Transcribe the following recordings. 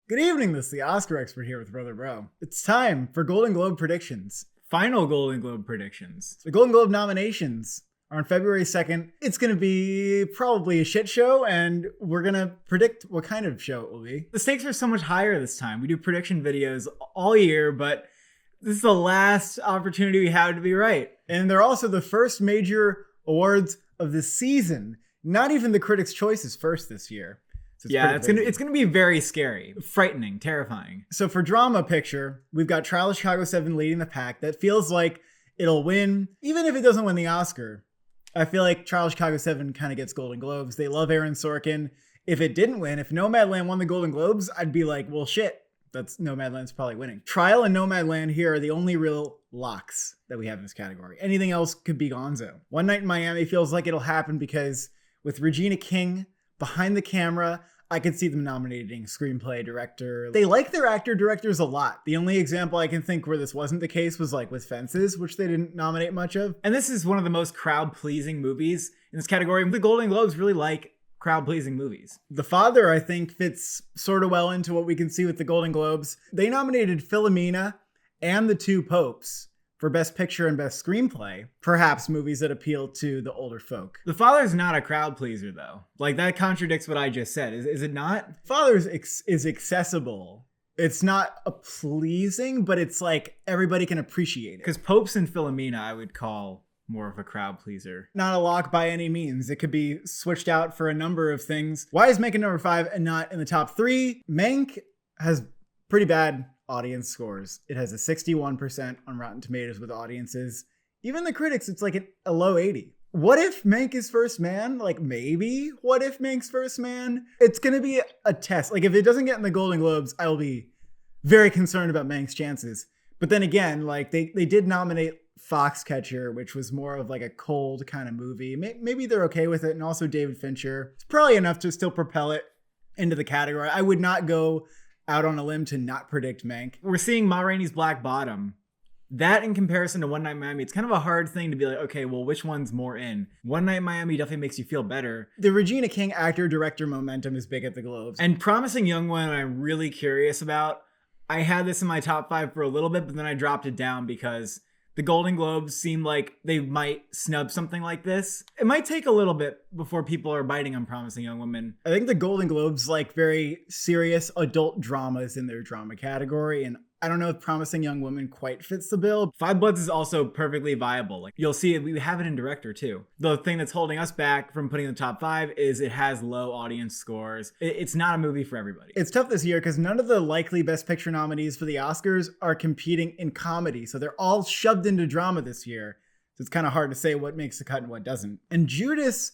Good evening, this is the Oscar expert here with Brother Bro. It's time for Golden Globe predictions. Final Golden Globe predictions. The Golden Globe nominations are on February 2nd. It's going to be probably a shit show, and we're going to predict what kind of show it will be. The stakes are so much higher this time. We do prediction videos all year, but this is the last opportunity we have to be right. And they're also the first major awards of the season. Not even the Critics' Choice is first this year. So it's gonna be very scary, frightening, terrifying. So for drama picture, we've got Trial of Chicago 7 leading the pack. That feels like it'll win, even if it doesn't win the Oscar. I feel like Trial of Chicago 7 kind of gets Golden Globes. They love Aaron Sorkin. If it didn't win, if Nomadland won the Golden Globes, I'd be like, well, shit, that's Nomadland's probably winning. Trial and Nomadland here are the only real locks that we have in this category. Anything else could be gonzo. One Night in Miami feels like it'll happen because with Regina King behind the camera, I could see them nominating screenplay, director. They like their actor-directors a lot. The only example I can think where this wasn't the case was like with Fences, which they didn't nominate much of. And this is one of the most crowd-pleasing movies in this category. The Golden Globes really like crowd-pleasing movies. The Father, I think, fits sort of well into what we can see with the Golden Globes. They nominated Philomena and The Two Popes for Best Picture and Best Screenplay, perhaps movies that appeal to the older folk. The Father's not a crowd pleaser, though. Like, that contradicts what I just said. Is it not? Father's is accessible. It's not a pleasing, but it's like everybody can appreciate it. Because Popes and Philomena, I would call more of a crowd pleaser. Not a lock by any means. It could be switched out for a number of things. Why is Mank number 5 and not in the top 3? Mank has pretty bad audience scores. It has a 61% on Rotten Tomatoes with audiences. Even the critics, it's like a low 80. What if Mank is First Man? Like, maybe. What if Mank's First Man? It's going to be a test. Like, if it doesn't get in the Golden Globes, I will be very concerned about Mank's chances. But then again, like, they did nominate Foxcatcher, which was more of like a cold kind of movie. Maybe they're okay with it. And also David Fincher. It's probably enough to still propel it into the category. I would not go out on a limb to not predict Mank. We're seeing Ma Rainey's Black Bottom. That in comparison to One Night in Miami, it's kind of a hard thing to be like, okay, well, which one's more in? One Night in Miami definitely makes you feel better. The Regina King actor-director momentum is big at the Globes. And Promising Young Woman, I'm really curious about. I had this in my top 5 for a little bit, but then I dropped it down because the Golden Globes seem like they might snub something like this. It might take a little bit before people are biting on Promising Young Woman. I think the Golden Globes like very serious adult dramas in their drama category, and I don't know if Promising Young Woman quite fits the bill. Five Bloods is also perfectly viable. Like, you'll see it, we have it in director too. The thing that's holding us back from putting in the top 5 is it has low audience scores. It's not a movie for everybody. It's tough this year because none of the likely Best Picture nominees for the Oscars are competing in comedy. So they're all shoved into drama this year. So it's kind of hard to say what makes the cut and what doesn't. And Judas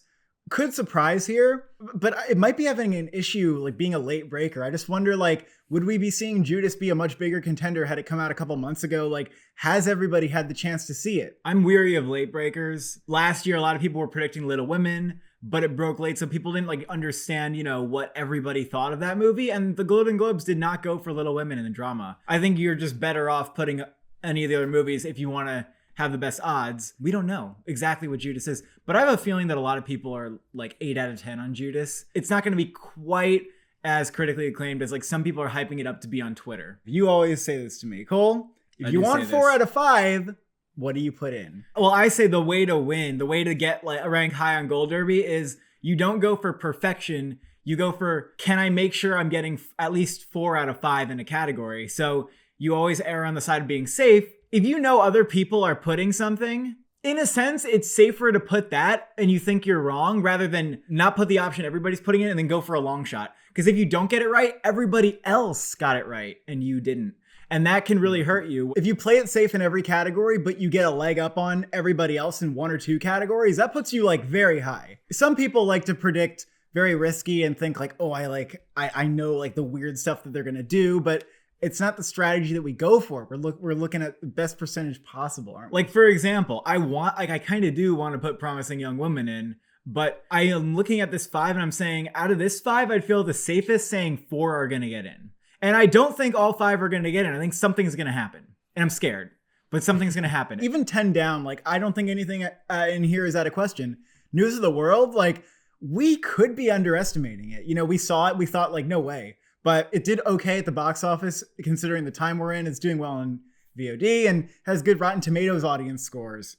could surprise here, but it might be having an issue like being a late breaker. I just wonder, like, would we be seeing Judas be a much bigger contender had it come out a couple months ago? Like, has everybody had the chance to see it? I'm weary of late breakers. Last year, a lot of people were predicting Little Women, but it broke late, so people didn't like understand, what everybody thought of that movie. And the Golden Globes did not go for Little Women in the drama. I think you're just better off putting any of the other movies if you want to have the best odds. We don't know exactly what Judas is, but I have a feeling that a lot of people are like 8 out of 10 on Judas. It's not going to be quite as critically acclaimed as like some people are hyping it up to be on Twitter. You always say this to me, Cole. If you want 4 out of 5, what do you put in? Well, I say the way to win, the way to get like a rank high on Gold Derby is you don't go for perfection. You go for, can I make sure I'm getting at least 4 out of 5 in a category? So you always err on the side of being safe. If you know other people are putting something, in a sense, it's safer to put that and you think you're wrong rather than not put the option everybody's putting in and then go for a long shot. Because if you don't get it right, everybody else got it right and you didn't. And that can really hurt you. If you play it safe in every category, but you get a leg up on everybody else in 1 or 2 categories, that puts you like very high. Some people like to predict very risky and think like, oh, I know like the weird stuff that they're going to do, but it's not the strategy that we go for. We're looking at the best percentage possible, aren't we? Like, for example, I kind of do want to put Promising Young Woman in, but I am looking at this 5 and I'm saying out of this 5, I'd feel the safest saying 4 are going to get in. And I don't think all 5 are going to get in. I think something's going to happen. And I'm scared, but something's going to happen. Even 10 down, like, I don't think anything in here is out of question. News of the World, like, we could be underestimating it. We saw it. We thought like, no way. but it did okay at the box office considering the time we're in. It's doing well in VOD and has good Rotten Tomatoes audience scores.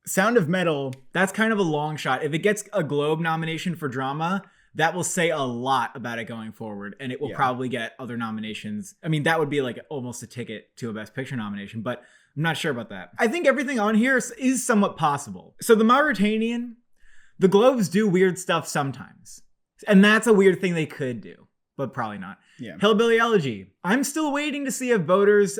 Sound of Metal. That's kind of a long shot. If it gets a Globe nomination for drama, that will say a lot about it going forward, and it will probably get other nominations. I mean, that would be like almost a ticket to a Best Picture nomination, but I'm not sure about that. I think everything on here is somewhat possible. So the Mauritanian, the Globes do weird stuff sometimes, and that's a weird thing they could do, but probably not. Yeah. Hillbilly Elegy. I'm still waiting to see if voters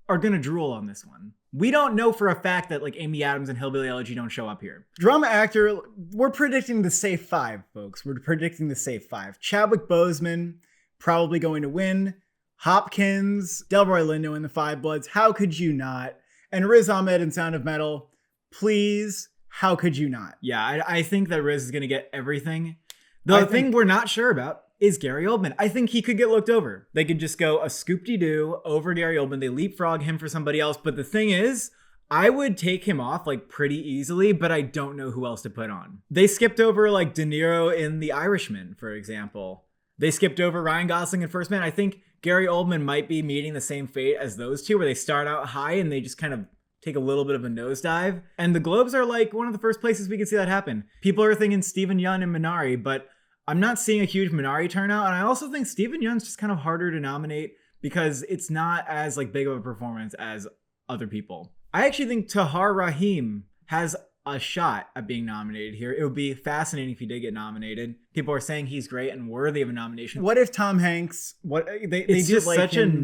are going to drool on this one. We don't know for a fact that like Amy Adams and Hillbilly Elegy don't show up here. Drama actor, we're predicting the safe 5, folks. We're predicting the safe 5. Chadwick Boseman, probably going to win. Hopkins, Delroy Lindo in The Five Bloods. How could you not? And Riz Ahmed in Sound of Metal. Please, how could you not? Yeah, I think that Riz is going to get everything. The thing we're not sure about is Gary Oldman. I think he could get looked over. They could just go a scoop-de-doo over Gary Oldman. They leapfrog him for somebody else. But the thing is, I would take him off like pretty easily, but I don't know who else to put on. They skipped over like De Niro in The Irishman, for example. They skipped over Ryan Gosling in First Man. I think Gary Oldman might be meeting the same fate as those two, where they start out high and they just kind of take a little bit of a nosedive. And the Globes are like one of the first places we can see that happen. People are thinking Stephen Yeun and Minari, but I'm not seeing a huge Minari turnout. And I also think Stephen Yeun's just kind of harder to nominate because it's not as like big of a performance as other people. I actually think Tahar Rahim has a shot at being nominated here. It would be fascinating if he did get nominated. People are saying he's great and worthy of a nomination. What if Tom Hanks? It's just like such him.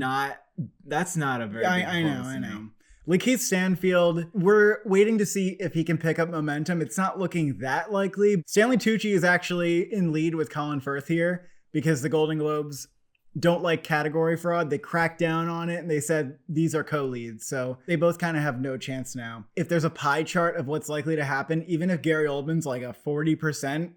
That's not a very big performance. I know. Lakeith Stanfield, we're waiting to see if he can pick up momentum. It's not looking that likely. Stanley Tucci is actually in lead with Colin Firth here because the Golden Globes don't like category fraud. They cracked down on it and they said these are co-leads. So they both kind of have no chance now. If there's a pie chart of what's likely to happen, even if Gary Oldman's like a 40%,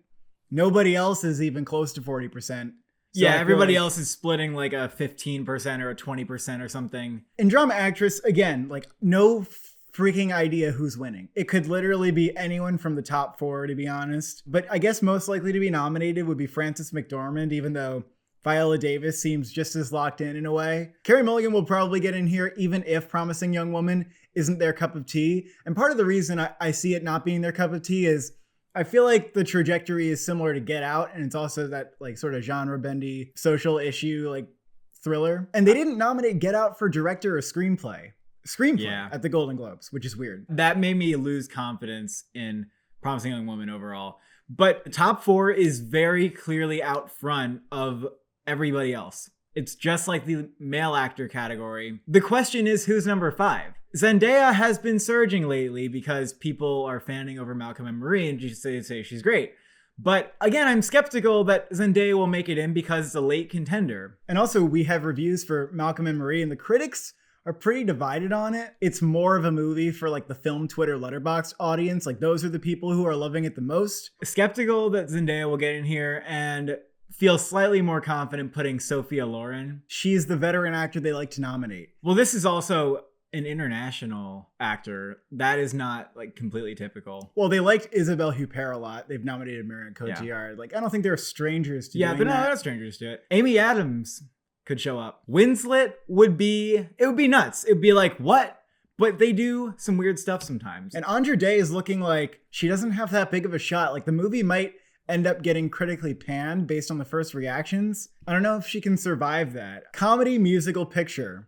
nobody else is even close to 40%. So yeah, everybody else is splitting like a 15% or a 20% or something. In drama actress, again, like no freaking idea who's winning. It could literally be anyone from the top 4, to be honest. But I guess most likely to be nominated would be Frances McDormand, even though Viola Davis seems just as locked in a way. Carey Mulligan will probably get in here, even if Promising Young Woman isn't their cup of tea. And part of the reason I see it not being their cup of tea is I feel like the trajectory is similar to Get Out, and it's also that like sort of genre-bendy social issue like thriller. And they didn't nominate Get Out for director or screenplay at the Golden Globes, which is weird. That made me lose confidence in Promising Young Woman overall. But top 4 is very clearly out front of everybody else. It's just like the male actor category. The question is, who's number 5? Zendaya has been surging lately because people are fanning over Malcolm and Marie and just say she's great. But again, I'm skeptical that Zendaya will make it in because it's a late contender. And also, we have reviews for Malcolm and Marie, and the critics are pretty divided on it. It's more of a movie for like the film Twitter Letterboxd audience. Like those are the people who are loving it the most. Skeptical that Zendaya will get in here, and feel slightly more confident putting Sophia Loren. She's the veteran actor they like to nominate. Well, this is also an international actor. That is not like completely typical. Well, they liked Isabelle Huppert a lot. They've nominated Marion Cotillard. Yeah. Like, I don't think they're strangers to doing that. Yeah, they're not strangers to it. Amy Adams could show up. Winslet would be nuts. It would be like, what? But they do some weird stuff sometimes. And Andra Day is looking like she doesn't have that big of a shot. Like the movie might end up getting critically panned based on the first reactions. I don't know if she can survive that. Comedy musical picture.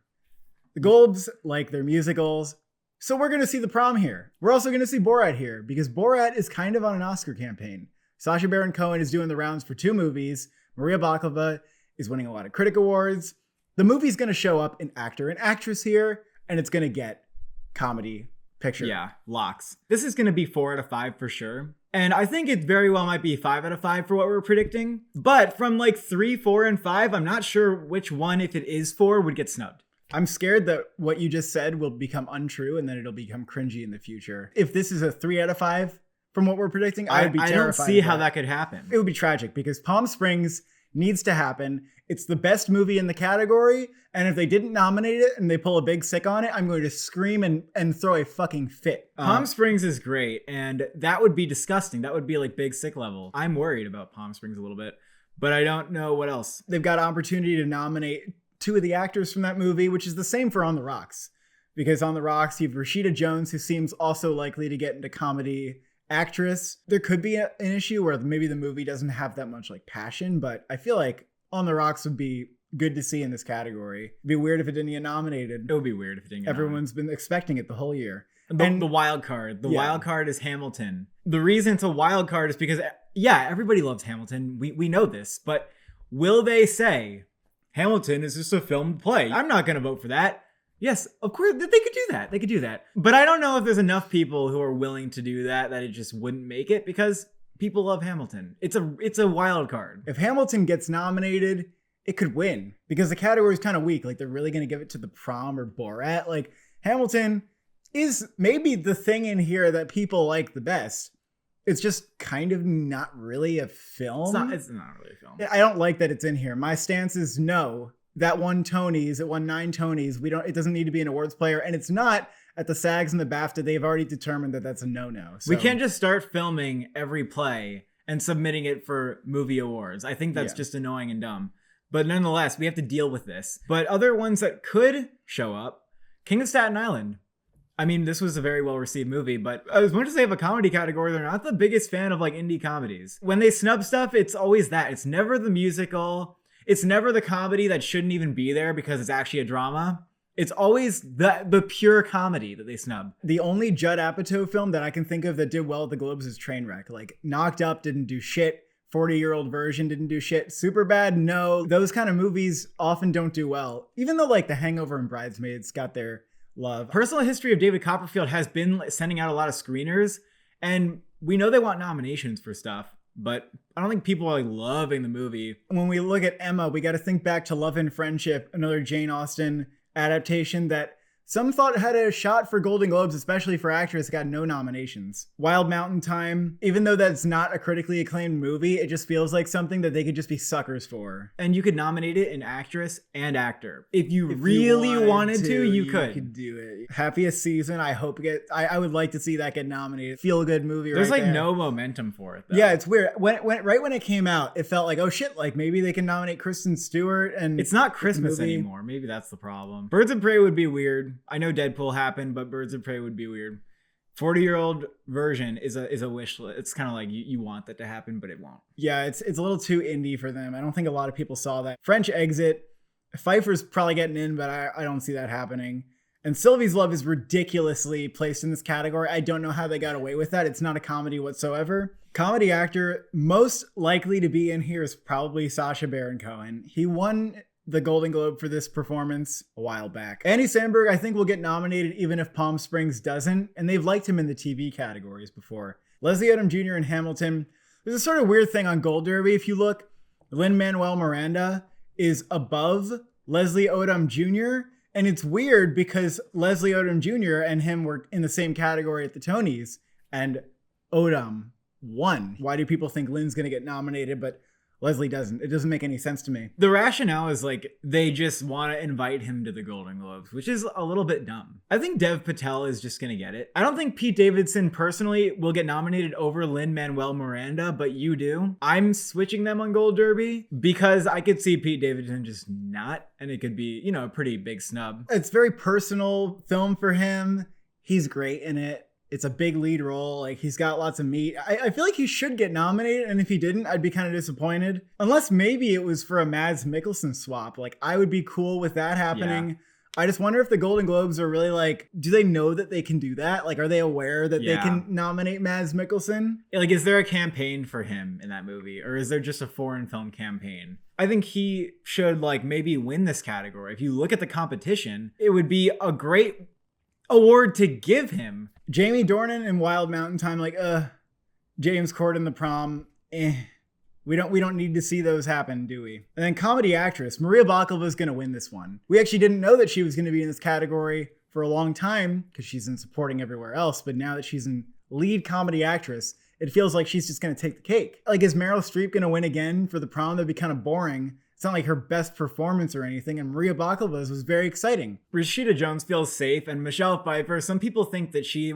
The Globes like their musicals. So we're going to see The Prom here. We're also going to see Borat here because Borat is kind of on an Oscar campaign. Sacha Baron Cohen is doing the rounds for 2 movies. Maria Baklava is winning a lot of critic awards. The movie's going to show up in actor and actress here, and it's going to get comedy picture. Yeah, locks. This is going to be 4 out of 5 for sure. And I think it very well might be 5 out of 5 for what we're predicting. But from like 3, 4, and 5, I'm not sure which one, if it is 4, would get snubbed. I'm scared that what you just said will become untrue and then it'll become cringy in the future. If this is a 3 out of 5 from what we're predicting, I would be terrified. I don't see how that could happen. It would be tragic because Palm Springs needs to happen. It's the best movie in the category. And if they didn't nominate it and they pull a big sick on it, I'm going to scream and throw a fucking fit. Palm Springs is great. And that would be disgusting. That would be like big sick level. I'm worried about Palm Springs a little bit. but I don't know what else. They've got opportunity to nominate 2 of the actors from that movie, which is the same for On the Rocks. Because On the Rocks, you have Rashida Jones, who seems also likely to get into comedy actress. There could be an issue where maybe the movie doesn't have that much like passion, but I feel like On the Rocks would be good to see in this category. It'd be weird if it didn't get nominated. It would be weird if it didn't get Everyone's been expecting it the whole year. The wild card. The wild card is Hamilton. The reason it's a wild card is because, yeah, everybody loves Hamilton. We know this, but will they say Hamilton is just a filmed play? I'm not going to vote for that. Yes, of course, they could do that. They could do that. But I don't know if there's enough people who are willing to do that it just wouldn't make it, because people love Hamilton. It's a wild card. If Hamilton gets nominated, it could win, because the category is kind of weak. Like, they're really going to give it to The Prom or Borat. Like, Hamilton is maybe the thing in here that people like the best. It's just kind of not really a film. It's not really a film. I don't like that it's in here. My stance is no. That won Tonys. It won 9 Tonys. It doesn't need to be an awards player, and it's not at the SAGs and the BAFTA. They've already determined that that's a no-no. So. We can't just start filming every play and submitting it for movie awards. I think that's just annoying and dumb. But nonetheless, we have to deal with this. But other ones that could show up, King of Staten Island. I mean, this was a very well-received movie, but as much as they have a comedy category, they're not the biggest fan of like indie comedies. When they snub stuff, it's always that. It's never the musical. It's never the comedy that shouldn't even be there because it's actually a drama. It's always the pure comedy that they snub. The only Judd Apatow film that I can think of that did well at the Globes is Trainwreck. Like, Knocked Up didn't do shit. 40-Year-Old Version didn't do shit. Superbad, no. Those kind of movies often don't do well. Even though like The Hangover and Bridesmaids got their love. Personal History of David Copperfield has been sending out a lot of screeners, and we know they want nominations for stuff. But I don't think people are like loving the movie. When we look at Emma, we got to think back to Love and Friendship, another Jane Austen adaptation that some thought had a shot for Golden Globes, especially for actress, got no nominations. Wild Mountain Time, even though that's not a critically acclaimed movie, it just feels like something that they could just be suckers for. And you could nominate it in actress and actor. If you really wanted to, you could do it. Happiest Season, I hope I would like to see that get nominated. Feel good movie. There's right like no momentum for it though. Yeah, it's weird. Right when it came out, it felt like, oh shit, like maybe they can nominate Kristen Stewart, and it's not Christmas anymore. Maybe that's the problem. Birds of Prey would be weird. I know Deadpool happened, but Birds of Prey would be weird. 40-Year-Old Version is a wish list. It's kind of like you want that to happen, but it won't. Yeah, it's a little too indie for them. I don't think a lot of people saw that. French Exit, Pfeiffer's probably getting in, but I don't see that happening. And Sylvie's Love is ridiculously placed in this category. I don't know how they got away with that. It's not a comedy whatsoever. Comedy actor most likely to be in here is probably Sacha Baron Cohen. He won the Golden Globe for this performance a while back. Andy Samberg, I think, will get nominated even if Palm Springs doesn't, and they've liked him in the TV categories before. Leslie Odom Jr. in Hamilton. There's a sort of weird thing on Gold Derby. If you look, Lin-Manuel Miranda is above Leslie Odom Jr., and it's weird because Leslie Odom Jr. and him were in the same category at the Tonys, and Odom won. Why do people think Lynn's going to get nominated, but Leslie doesn't? It doesn't make any sense to me. The rationale is like they just want to invite him to the Golden Globes, which is a little bit dumb. I think Dev Patel is just going to get it. I don't think Pete Davidson personally will get nominated over Lin-Manuel Miranda, but you do. I'm switching them on Gold Derby because I could see Pete Davidson just not, and it could be, a pretty big snub. It's a very personal film for him. He's great in it. It's a big lead role. Like, he's got lots of meat. I feel like he should get nominated, and if he didn't, I'd be kind of disappointed. Unless maybe it was for a Mads Mikkelsen swap. Like, I would be cool with that happening. Yeah. I just wonder if the Golden Globes are really like, do they know that they can do that? Like, are they aware that they can nominate Mads Mikkelsen? Like, is there a campaign for him in that movie? Or is there just a foreign film campaign? I think he should, like, maybe win this category. If you look at the competition, it would be a great award to give him. Jamie Dornan in Wild Mountain Time, like, James Corden, The Prom, We don't need to see those happen, do we? And then comedy actress, Maria Bakalova is going to win this one. We actually didn't know that she was going to be in this category for a long time because she's in supporting everywhere else. But now that she's in lead comedy actress, it feels like she's just going to take the cake. Like, is Meryl Streep going to win again for The Prom? That'd be kind of boring. It's not like her best performance or anything, and Maria Bakalova's was very exciting. Rashida Jones feels safe, and Michelle Pfeiffer, some people think that she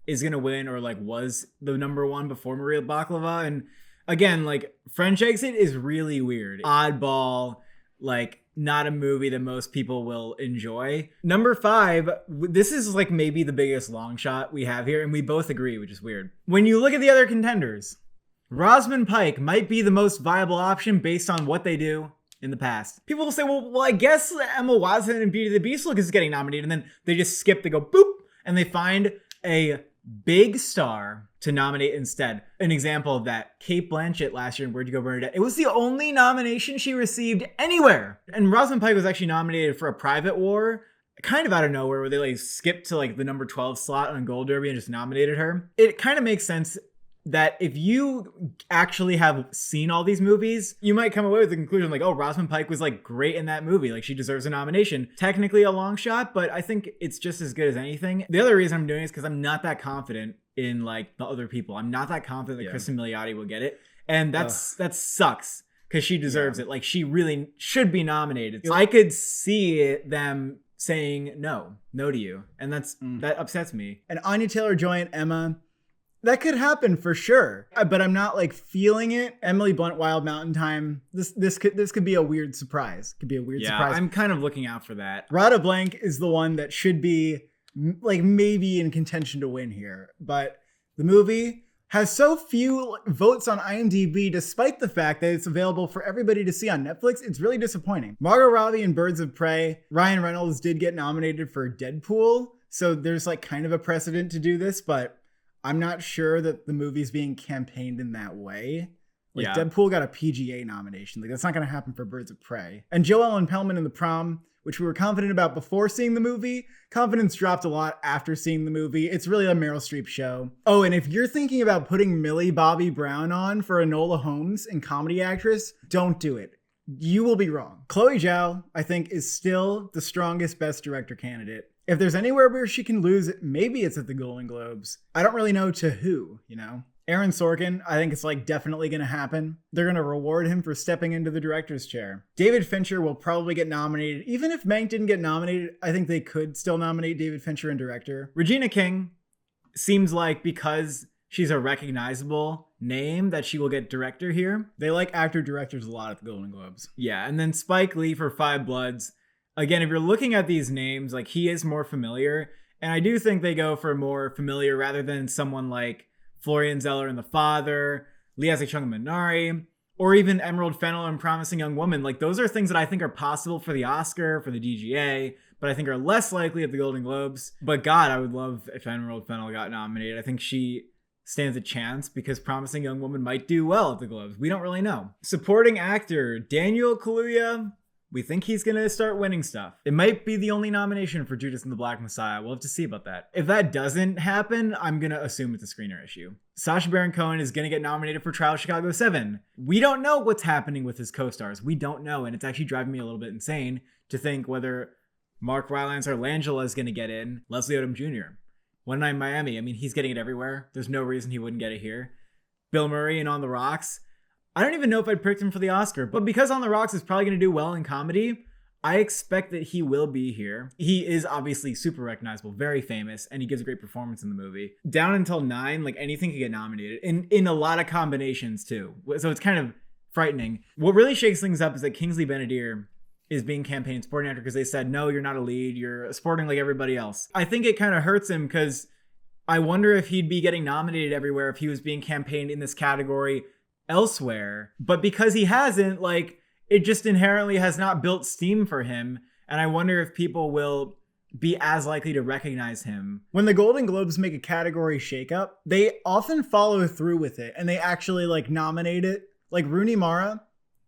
is going to win or like was the number one before Maria Bakalova, and Again, like French Exit is really weird. Oddball, like not a movie that most people will enjoy. Number 5, this is like maybe the biggest long shot we have here, and we both agree, which is weird. When you look at the other contenders, Rosamund Pike might be the most viable option based on what they do in the past. People will say, well, I guess Emma Watson and Beauty and the Beast look is getting nominated, and then they just skip, they go boop, and they find a big star to nominate instead. An example of that, Cate Blanchett last year in Where'd You Go, Bernadette. It was the only nomination she received anywhere. And Rosamund Pike was actually nominated for A Private War, kind of out of nowhere, where they like skipped to like the number 12 slot on Gold Derby and just nominated her. It kind of makes sense that if you actually have seen all these movies, you might come away with the conclusion like, oh, Rosamund Pike was like great in that movie. Like she deserves a nomination. Technically a long shot, but I think it's just as good as anything. The other reason I'm doing it is because I'm not that confident in like the other people. I'm not that confident that Kristen Milioti will get it. And that sucks because she deserves it. Like she really should be nominated. So I could see them saying no to you. And that upsets me. And Anya Taylor-Joy and Emma, that could happen for sure, but I'm not like feeling it. Emily Blunt, Wild Mountain Time. This could be a weird surprise. Could be a weird surprise. I'm kind of looking out for that. Rada Blank is the one that should be like maybe in contention to win here, but the movie has so few votes on IMDb, despite the fact that it's available for everybody to see on Netflix. It's really disappointing. Margot Robbie in Birds of Prey. Ryan Reynolds did get nominated for Deadpool, so there's like kind of a precedent to do this, but I'm not sure that the movie's being campaigned in that way. Like Deadpool got a PGA nomination. Like that's not going to happen for Birds of Prey. And Joe Ellen Pellman in The Prom, which we were confident about before seeing the movie. Confidence dropped a lot after seeing the movie. It's really a Meryl Streep show. Oh, and if you're thinking about putting Millie Bobby Brown on for Enola Holmes and comedy actress, don't do it. You will be wrong. Chloe Zhao, I think, is still the strongest Best Director candidate. If there's anywhere where she can lose, maybe it's at the Golden Globes. I don't really know to who, you know? Aaron Sorkin, I think it's like definitely going to happen. They're going to reward him for stepping into the director's chair. David Fincher will probably get nominated. Even if Mank didn't get nominated, I think they could still nominate David Fincher in director. Regina King seems like because she's a recognizable name that she will get director here. They like actor-directors a lot at the Golden Globes. Yeah, and then Spike Lee for Five Bloods. Again, if you're looking at these names, like he is more familiar. And I do think they go for more familiar rather than someone like Florian Zeller in The Father, Liasa Chung Minari, or even Emerald Fennell in Promising Young Woman. Like those are things that I think are possible for the Oscar, for the DGA, but I think are less likely at the Golden Globes. But God, I would love if Emerald Fennell got nominated. I think she stands a chance because Promising Young Woman might do well at the Globes. We don't really know. Supporting actor, Daniel Kaluuya. We think he's going to start winning stuff. It might be the only nomination for Judas and the Black Messiah. We'll have to see about that. If that doesn't happen, I'm going to assume it's a screener issue. Sacha Baron Cohen is going to get nominated for Trial of Chicago 7. We don't know what's happening with his co-stars. We don't know. And it's actually driving me a little bit insane to think whether Mark Rylance or Langella is going to get in. Leslie Odom Jr. One Night in Miami. I mean, he's getting it everywhere. There's no reason he wouldn't get it here. Bill Murray in On the Rocks. I don't even know if I'd picked him for the Oscar, but because On the Rocks is probably going to do well in comedy, I expect that he will be here. He is obviously super recognizable, very famous, and he gives a great performance in the movie. Down Until 9, like anything could get nominated in a lot of combinations too. So it's kind of frightening. What really shakes things up is that Kingsley Ben-Adir is being campaigned supporting actor because they said, no, you're not a lead. You're supporting like everybody else. I think it kind of hurts him because I wonder if he'd be getting nominated everywhere if he was being campaigned in this category elsewhere, but because he hasn't, like it just inherently has not built steam for him, and I wonder if people will be as likely to recognize him. When the Golden Globes make a category shakeup, they often follow through with it and they actually like nominate it. Like Rooney Mara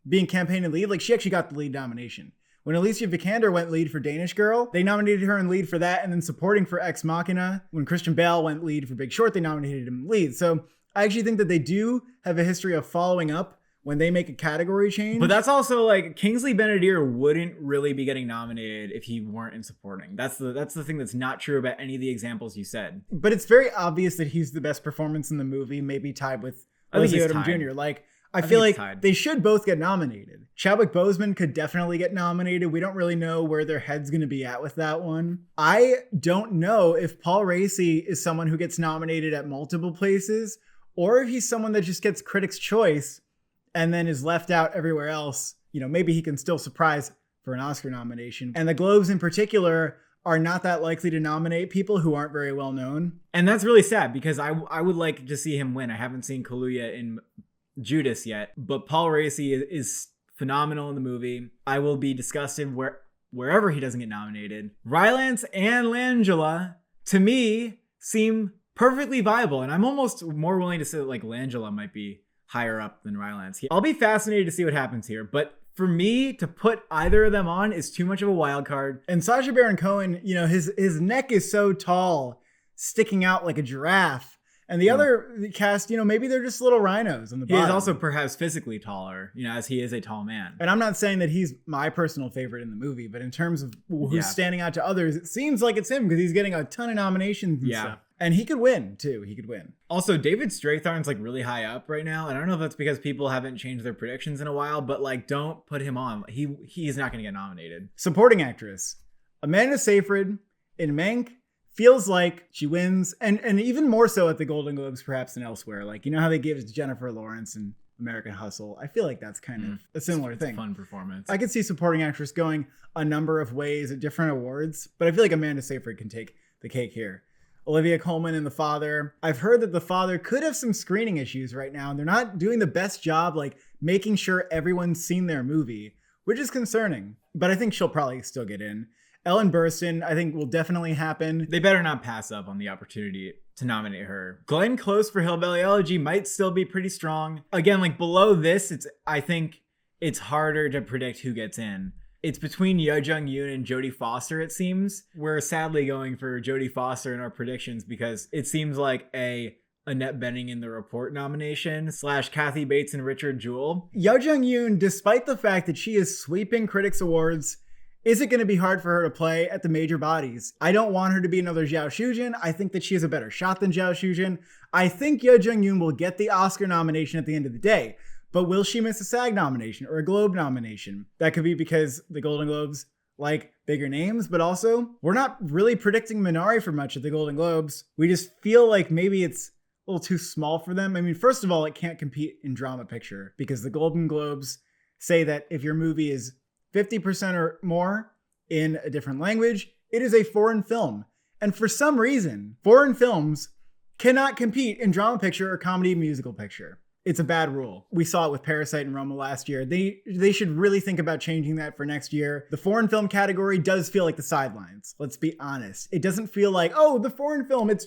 being campaign and lead, like she actually got the lead nomination. When Alicia Vikander went lead for Danish Girl, they nominated her in lead for that, and then supporting for Ex Machina. When Christian Bale went lead for Big Short, they nominated him lead. So I actually think that they do have a history of following up when they make a category change. But that's also like Kingsley Ben-Adir wouldn't really be getting nominated if he weren't in supporting. That's the thing that's not true about any of the examples you said. But it's very obvious that he's the best performance in the movie, maybe tied with Leslie Odom Jr. Like I feel like they should both get nominated. Chadwick Boseman could definitely get nominated. We don't really know where their head's going to be at with that one. I don't know if Paul Raci is someone who gets nominated at multiple places, or if he's someone that just gets Critics' Choice and then is left out everywhere else. Maybe he can still surprise for an Oscar nomination. And the Globes in particular are not that likely to nominate people who aren't very well known. And that's really sad because I would like to see him win. I haven't seen Kaluuya in Judas yet, but Paul Raci is phenomenal in the movie. I will be disgusted wherever he doesn't get nominated. Rylance and Langella, to me, seem perfectly viable. And I'm almost more willing to say that like Langella might be higher up than Rylance. I'll be fascinated to see what happens here, but for me to put either of them on is too much of a wild card. And Sacha Baron Cohen, his neck is so tall, sticking out like a giraffe. And the other cast, maybe they're just little rhinos on the bottom. He is also perhaps physically taller, as he is a tall man. And I'm not saying that he's my personal favorite in the movie, but in terms of who's standing out to others, it seems like it's him because he's getting a ton of nominations and stuff. And he could win, too. He could win. Also, David Strathairn's like really high up right now. And I don't know if that's because people haven't changed their predictions in a while, but like don't put him on. He's not going to get nominated. Supporting actress. Amanda Seyfried in Mank feels like she wins. And even more so at the Golden Globes perhaps than elsewhere. Like, how they give it to Jennifer Lawrence and American Hustle. I feel like that's kind of a similar thing. Fun performance. I could see supporting actress going a number of ways at different awards, but I feel like Amanda Seyfried can take the cake here. Olivia Colman in The Father. I've heard that The Father could have some screening issues right now, and they're not doing the best job like making sure everyone's seen their movie, which is concerning, but I think she'll probably still get in. Ellen Burstyn, I think, will definitely happen. They better not pass up on the opportunity to nominate her. Glenn Close for Hillbilly Elegy might still be pretty strong. Again, like below this, I think it's harder to predict who gets in. It's between Yo Jung Yoon and Jodie Foster, it seems. We're sadly going for Jodie Foster in our predictions because it seems like a Annette Bening in The Report nomination / Kathy Bates and Richard Jewell. Yo Jung Yoon, despite the fact that she is sweeping Critics Awards, is it going to be hard for her to play at the major bodies? I don't want her to be another Zhao Shujin. I think that she has a better shot than Zhao Shujin. I think Yo Jung Yoon will get the Oscar nomination at the end of the day. But will she miss a SAG nomination or a Globe nomination? That could be because the Golden Globes like bigger names, but also we're not really predicting Minari for much at the Golden Globes. We just feel like maybe it's a little too small for them. I mean, first of all, it can't compete in drama picture because the Golden Globes say that if your movie is 50% or more in a different language, it is a foreign film. And for some reason, foreign films cannot compete in drama picture or comedy musical picture. It's a bad rule. We saw it with Parasite and Roma last year. They should really think about changing that for next year. The foreign film category does feel like the sidelines. Let's be honest. It doesn't feel like, oh, the foreign film, it's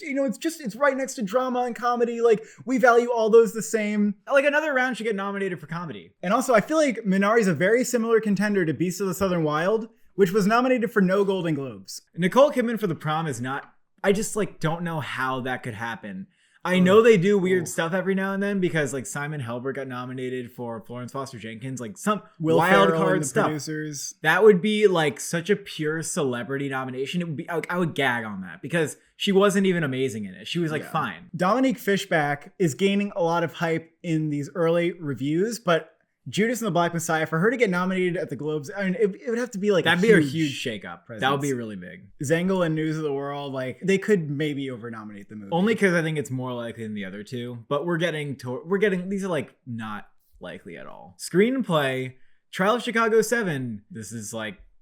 right next to drama and comedy. Like we value all those the same. Like another round should get nominated for comedy. And also I feel like Minari's a very similar contender to Beasts of the Southern Wild, which was nominated for no Golden Globes. Nicole Kidman for The Prom is not, I just don't know how that could happen. I know they do weird stuff every now and then because Simon Helberg got nominated for Florence Foster Jenkins, some Will wild Ferrell card and the stuff. Producers. That would be such a pure celebrity nomination. It would be I would gag on that because she wasn't even amazing in it. She was fine. Dominique Fishback is gaining a lot of hype in these early reviews, but Judas and the Black Messiah, for her to get nominated at the Globes, I mean, it would have to be that'd be a huge shakeup. Presence. That would be really big. Zangle and News of the World, they could maybe over-nominate the movie. Only because I think it's more likely than the other two. But we're getting these are not likely at all. Screenplay, Trial of Chicago 7. This is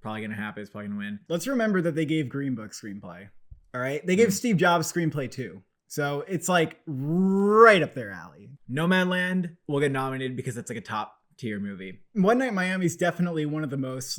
probably gonna happen. It's probably gonna win. Let's remember that they gave Green Book screenplay. All right, they gave Steve Jobs screenplay too. So it's right up their alley. Nomadland will get nominated because it's a top tier movie. One Night in Miami is definitely one of the most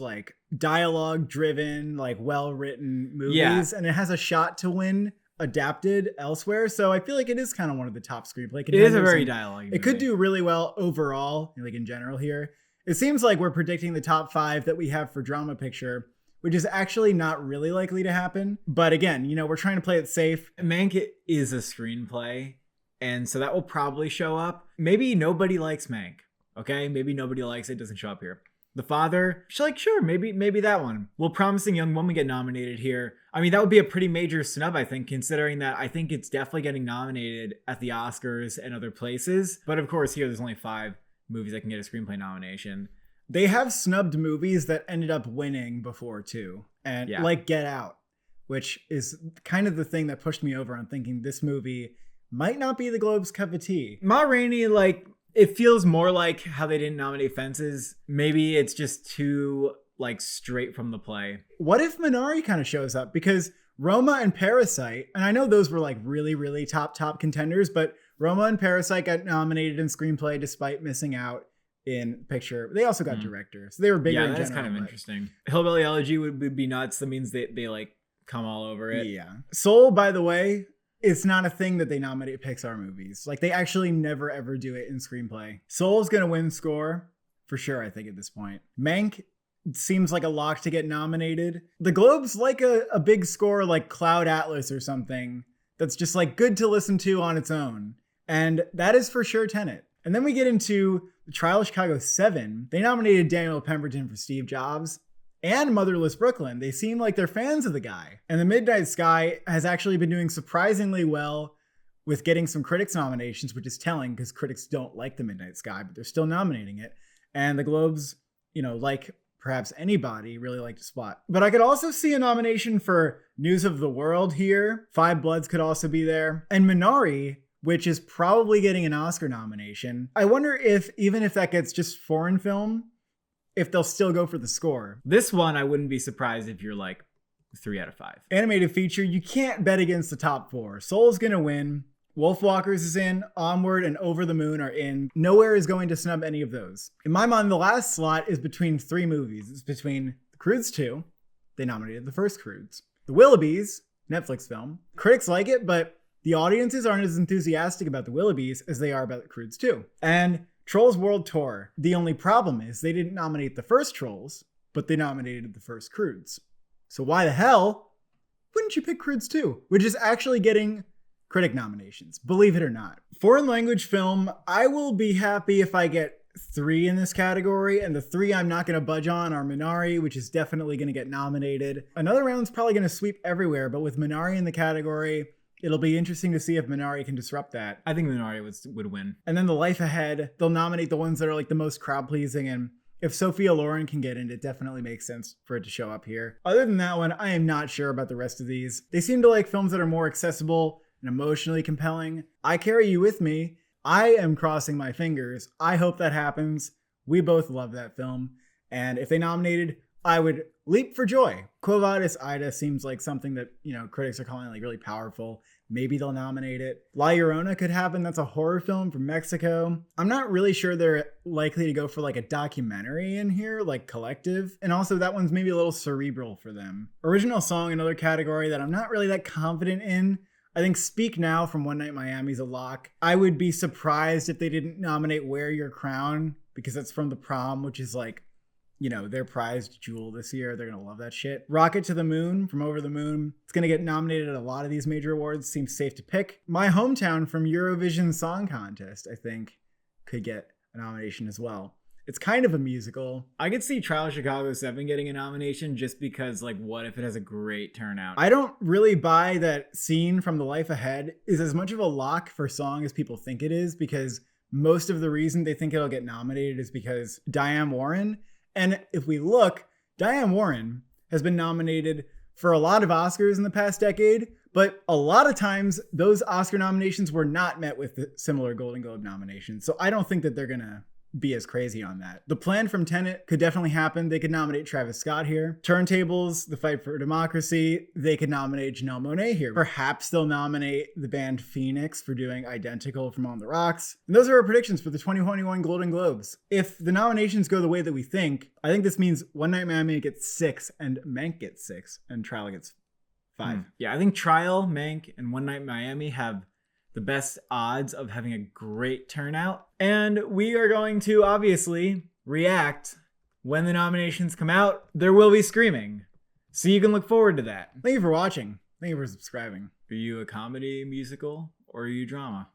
dialogue driven, well written movies, and it has a shot to win adapted elsewhere. So I feel like it is kind of one of the top screenplay contenders. It is a very dialogue movie. It could do really well overall, in general here. It seems like we're predicting the top 5 that we have for drama picture, which is actually not really likely to happen. But again, we're trying to play it safe. Mank is a screenplay, and so that will probably show up. Maybe nobody likes Mank. Okay, maybe nobody likes it, doesn't show up here. The Father, sure, maybe that one. Will Promising Young Woman get nominated here? I mean, that would be a pretty major snub, I think, considering that I think it's definitely getting nominated at the Oscars and other places. But of course, here there's only 5 movies that can get a screenplay nomination. They have snubbed movies that ended up winning before too. And Get Out, which is kind of the thing that pushed me over on thinking this movie might not be the Globe's cup of tea. Ma Rainey, like, it feels more like how they didn't nominate Fences. Maybe it's just too, like, straight from the play. What if Minari kind of shows up? Because Roma and Parasite, and I know those were like really, really top contenders, but Roma and Parasite got nominated in screenplay despite missing out in picture. They also got director, so they were bigger. Yeah, in that's general, kind of but interesting. Hillbilly Elegy would be nuts. That means they like come all over it. Yeah. Soul, by the way, it's not a thing that they nominate Pixar movies. Like, they actually never ever do it in screenplay. Soul's gonna win score for sure, I think, at this point. Mank seems like a lock to get nominated. The Globes like a big score like Cloud Atlas or something that's just like good to listen to on its own. And that is for sure Tenet. And then we get into the Trial of Chicago 7. They nominated Daniel Pemberton for Steve Jobs and Motherless Brooklyn. They seem like they're fans of the guy. And The Midnight Sky has actually been doing surprisingly well with getting some critics nominations, which is telling because critics don't like The Midnight Sky, but they're still nominating it. And the Globes, like perhaps anybody, really liked Spot. But I could also see a nomination for News of the World here. Five Bloods could also be there. And Minari, which is probably getting an Oscar nomination. I wonder if, even if that gets just foreign film, if they'll still go for the score. This one, I wouldn't be surprised if you're like 3 out of 5. Animated feature, you can't bet against the top 4. Soul's gonna win. Wolfwalkers is in. Onward and Over the Moon are in. Nowhere is going to snub any of those. In my mind, the last slot is between 3 movies. It's between The Croods 2. They nominated the first Croods. The Willoughbys, Netflix film. Critics like it, but the audiences aren't as enthusiastic about The Willoughbys as they are about The Croods 2. And Trolls World Tour. The only problem is they didn't nominate the first Trolls, but they nominated the first Croods. So why the hell wouldn't you pick Croods 2? Which is actually getting critic nominations, believe it or not. Foreign language film, I will be happy if I get 3 in this category, and the 3 I'm not going to budge on are Minari, which is definitely going to get nominated. Another round's probably going to sweep everywhere, but with Minari in the category, it'll be interesting to see if Minari can disrupt that. I think Minari would win. And then The Life Ahead, they'll nominate the ones that are like the most crowd-pleasing, and if Sophia Loren can get in, it definitely makes sense for it to show up here. Other than that one, I am not sure about the rest of these. They seem to like films that are more accessible and emotionally compelling. I Carry You With Me. I am crossing my fingers. I hope that happens. We both love that film. And if they nominated, I would leap for joy. Quo Vadis Ida seems like something that, critics are calling like really powerful. Maybe they'll nominate it. La Llorona could happen. That's a horror film from Mexico. I'm not really sure they're likely to go for like a documentary in here, like Collective. And also that one's maybe a little cerebral for them. Original song, another category that I'm not really that confident in. I think Speak Now from One Night Miami's a lock. I would be surprised if they didn't nominate Wear Your Crown, because that's from The Prom, which is like, their prized jewel this year. They're going to love that shit. Rocket to the Moon from Over the Moon. It's going to get nominated at a lot of these major awards. Seems safe to pick. My Hometown from Eurovision Song Contest, I think, could get a nomination as well. It's kind of a musical. I could see Trial of Chicago 7 getting a nomination just because, like, what if it has a great turnout? I don't really buy that Scene from The Life Ahead is as much of a lock for song as people think it is, because most of the reason they think it'll get nominated is because Diane Warren. And if we look, Diane Warren has been nominated for a lot of Oscars in the past decade, but a lot of times those Oscar nominations were not met with similar Golden Globe nominations. So I don't think that they're going to be as crazy on that. The Plan from Tenet could definitely happen. They could nominate Travis Scott here. Turntables, The Fight for Democracy, they could nominate Janelle Monáe here. Perhaps they'll nominate the band Phoenix for doing Identical from On the Rocks. And those are our predictions for the 2021 Golden Globes. If the nominations go the way that we think, I think this means One Night Miami gets 6 and Mank gets 6 and Trial gets 5. Yeah, I think Trial, Mank, and One Night Miami have the best odds of having a great turnout. And we are going to obviously react when the nominations come out. There will be screaming, so you can look forward to that. Thank you for watching. Thank you for subscribing. Are you a comedy musical or are you drama?